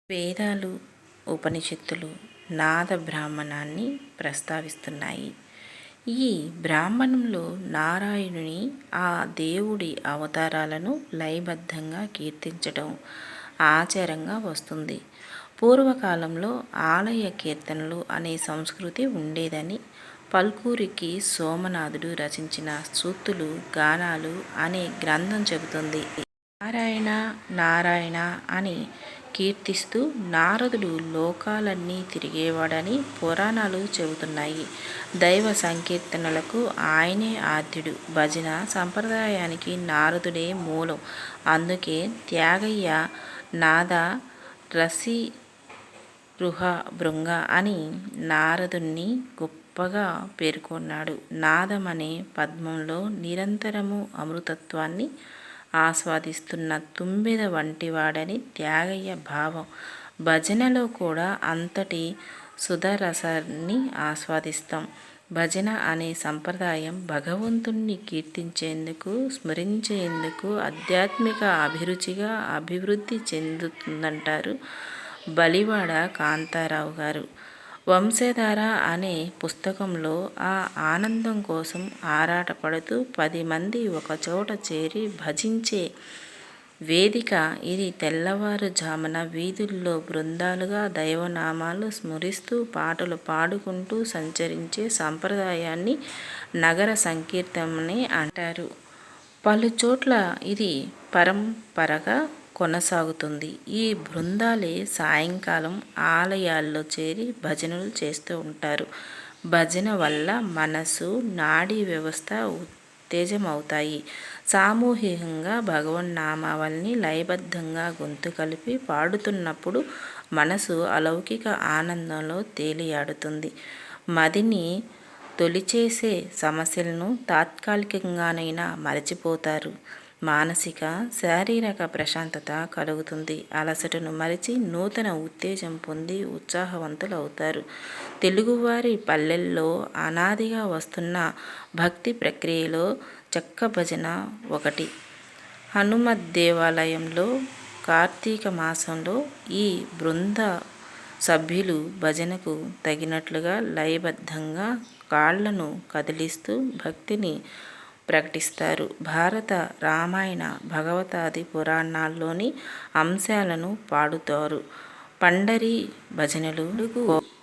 వేదాలు, ఉపనిషత్తులు నాద బ్రాహ్మణాన్ని ప్రస్తావిస్తున్నాయి. ఈ బ్రాహ్మణంలో నారాయణుని, ఆ దేవుడి అవతారాలను లయబద్ధంగా కీర్తించడం ఆచారంగా వస్తుంది. పూర్వకాలంలో ఆలయ కీర్తనలు అనే సంస్కృతి ఉండేదని పల్కూరికి సోమనాథుడు రచించిన సూక్తులు, గానాలు అనే గ్రంథం చెబుతుంది. నారాయణ నారాయణ అని కీర్తిస్తూ నారదుడు లోకాలన్నీ తిరిగేవాడని పురాణాలు చెబుతున్నాయి. దైవ సంకీర్తనలకు ఆయనే ఆద్యుడు. భజన సంప్రదాయానికి నారదుడే మూలం. అందుకే త్యాగయ్య నాద రసి రుహ భృంగ అని నారదుణ్ణి గొప్పగా పేర్కొన్నాడు. నాదం అనే పద్మంలో నిరంతరము అమృతత్వాన్ని ఆస్వాదిస్తున్న తుమ్మెద వంటివాడని త్యాగయ్య భావం. భజనలో కూడా అంతటి సుధరసాన్ని ఆస్వాదిస్తాం. భజన అనే సంప్రదాయం భగవంతుణ్ణి కీర్తించేందుకు, స్మరించేందుకు ఆధ్యాత్మిక అభిరుచిగా అభివృద్ధి చెందుతుందంటారు బలివాడ కాంతారావు గారు. వంశధార అనే పుస్తకంలో ఆ ఆనందం కోసం ఆరాటపడుతూ 10 మంది ఒకచోట చేరి భజించే వేదిక ఇది. తెల్లవారుజామున వీధుల్లో బృందాలుగా దైవనామాలు స్మరిస్తూ పాటలు పాడుకుంటూ సంచరించే సంప్రదాయాన్ని నగర సంకీర్తనని అంటారు. పలుచోట్ల ఇది పరంపరగా కొనసాగుతుంది. ఈ బృందాలే సాయంకాలం ఆలయాల్లో చేరి భజనలు చేస్తూ ఉంటారు. భజన వల్ల మనసు, నాడీ వ్యవస్థ ఉత్తేజమవుతాయి. సామూహికంగా భగవన్నామావళిని లయబద్ధంగా గొంతు కలిపి పాడుతున్నప్పుడు మనసు అలౌకిక ఆనందంలో తేలియాడుతుంది. మదిని తొలిచేసే సమస్యలను తాత్కాలికంగానైనా మరచిపోతారు. మానసిక, శారీరక ప్రశాంతత కలుగుతుంది. అలసటను మరిచి నూతన ఉత్తేజం పొంది ఉత్సాహవంతులవుతారు. తెలుగువారి పల్లెల్లో అనాదిగా వస్తున్న భక్తి ప్రక్రియలో చెక్క భజన ఒకటి. హనుమద్దేవాలయంలో కార్తీక మాసంలో ఈ బృంద సభ్యులు భజనకు తగినట్లుగా లయబద్ధంగా కాళ్లను కదిలిస్తూ భక్తిని ప్రకటిస్తారు. భారత, రామాయణ, భగవతాది పురాణాల్లోని అంశాలను పాడుతారు. పండరీ భజనలు,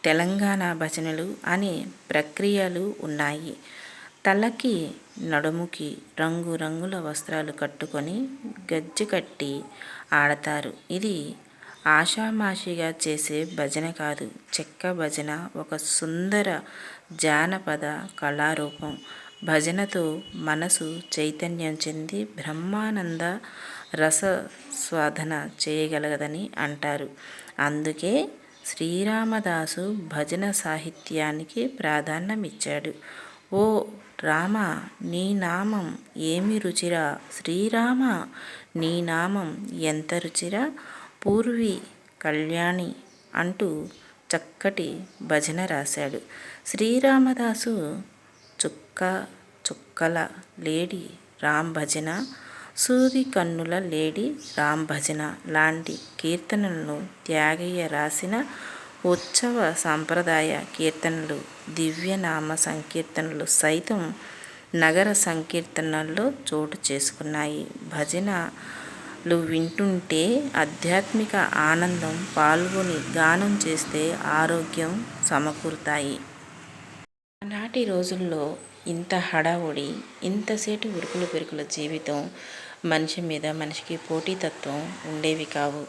తెలంగాణ భజనలు అనే ప్రక్రియలు ఉన్నాయి. తలకి, నడుముకి రంగురంగుల వస్త్రాలు కట్టుకొని గజ్జె కట్టి ఆడతారు. ఇది ఆషామాషీగా చేసే భజన కాదు. చెక్క భజన ఒక సుందర జానపద కళారూపం. భజనతో మనసు చైతన్యం చెంది బ్రహ్మానంద రసస్వాదన చేయగలగదని అంటారు. అందుకే శ్రీరామదాసు భజన సాహిత్యానికి ప్రాధాన్యమిచ్చాడు. ఓ రామ నీ నామం ఏమి రుచిరా, శ్రీరామ నీ నామం ఎంత రుచిరా, పూర్వీ కళ్యాణి అంటూ చక్కటి భజన రాశాడు. శ్రీరామదాసు చుక్క చుక్కల లేడి రామ్ భజన, సూది కన్నుల లేడి రామ్ భజన లాంటి కీర్తనలను త్యాగయ్య రాసిన ఉత్సవ సంప్రదాయ కీర్తనలు, దివ్యనామ సంకీర్తనలు సైతం నగర సంకీర్తనల్లో చోటు చేసుకున్నాయి. భజనలు వింటుంటే ఆధ్యాత్మిక ఆనందం, పాల్గొని గానం చేస్తే ఆరోగ్యం సమకూరుతాయి. ఆనాటి రోజుల్లో ఇంత హడావుడి, ఇంతసేటు ఉరుకులు పెరుకుల జీవితం, మనిషి మీద మనిషికి పోటీతత్వం ఉండేవి కావు.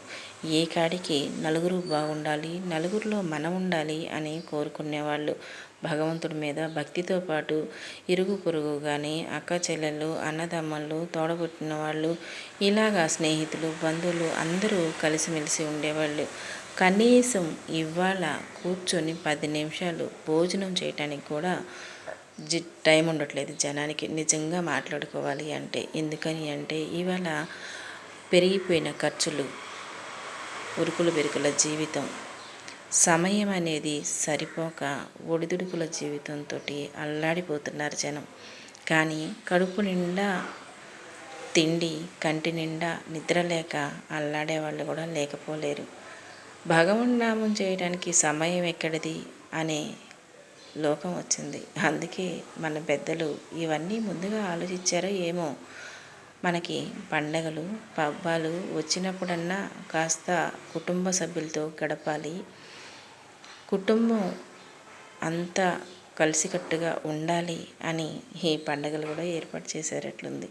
ఏ కాడికి నలుగురు బాగుండాలి, నలుగురిలో మనం ఉండాలి అని కోరుకునేవాళ్ళు. భగవంతుడి మీద భక్తితో పాటు ఇరుగు పొరుగు కానీ, అక్క చెల్లెళ్ళు, అన్నదమ్ముళ్ళు, తోడబుట్టిన వాళ్ళు, ఇలాగా స్నేహితులు, బంధువులు అందరూ కలిసిమెలిసి ఉండేవాళ్ళు. కనీసం ఇవాళ కూర్చొని 10 నిమిషాలు భోజనం చేయటానికి కూడా టైం ఉండట్లేదు జనానికి, నిజంగా మాట్లాడుకోవాలి అంటే. ఎందుకని అంటే ఇవాళ పెరిగిపోయిన ఖర్చులు, ఉరుకుల బెరుకుల జీవితం, సమయం అనేది సరిపోక ఒడిదుడుకుల జీవితంతో అల్లాడిపోతున్నారు జనం. కానీ కడుపు నిండా తిండి, కంటి నిండా నిద్ర లేక అల్లాడే వాళ్ళు కూడా లేకపోలేరు. భగవన్ నామం చేయడానికి సమయం ఎక్కడిది అనే లోకం వచ్చింది. అందుకే మన పెద్దలు ఇవన్నీ ముందుగా ఆలోచించారో ఏమో. మనకి పండగలు పబ్బాలు వచ్చినప్పుడన్నా కాస్త కుటుంబ సభ్యులతో గడపాలి, కుటుంబం అంతా కలిసికట్టుగా ఉండాలి అని ఈ పండగలు కూడా ఏర్పాటు చేసేటట్లుంది.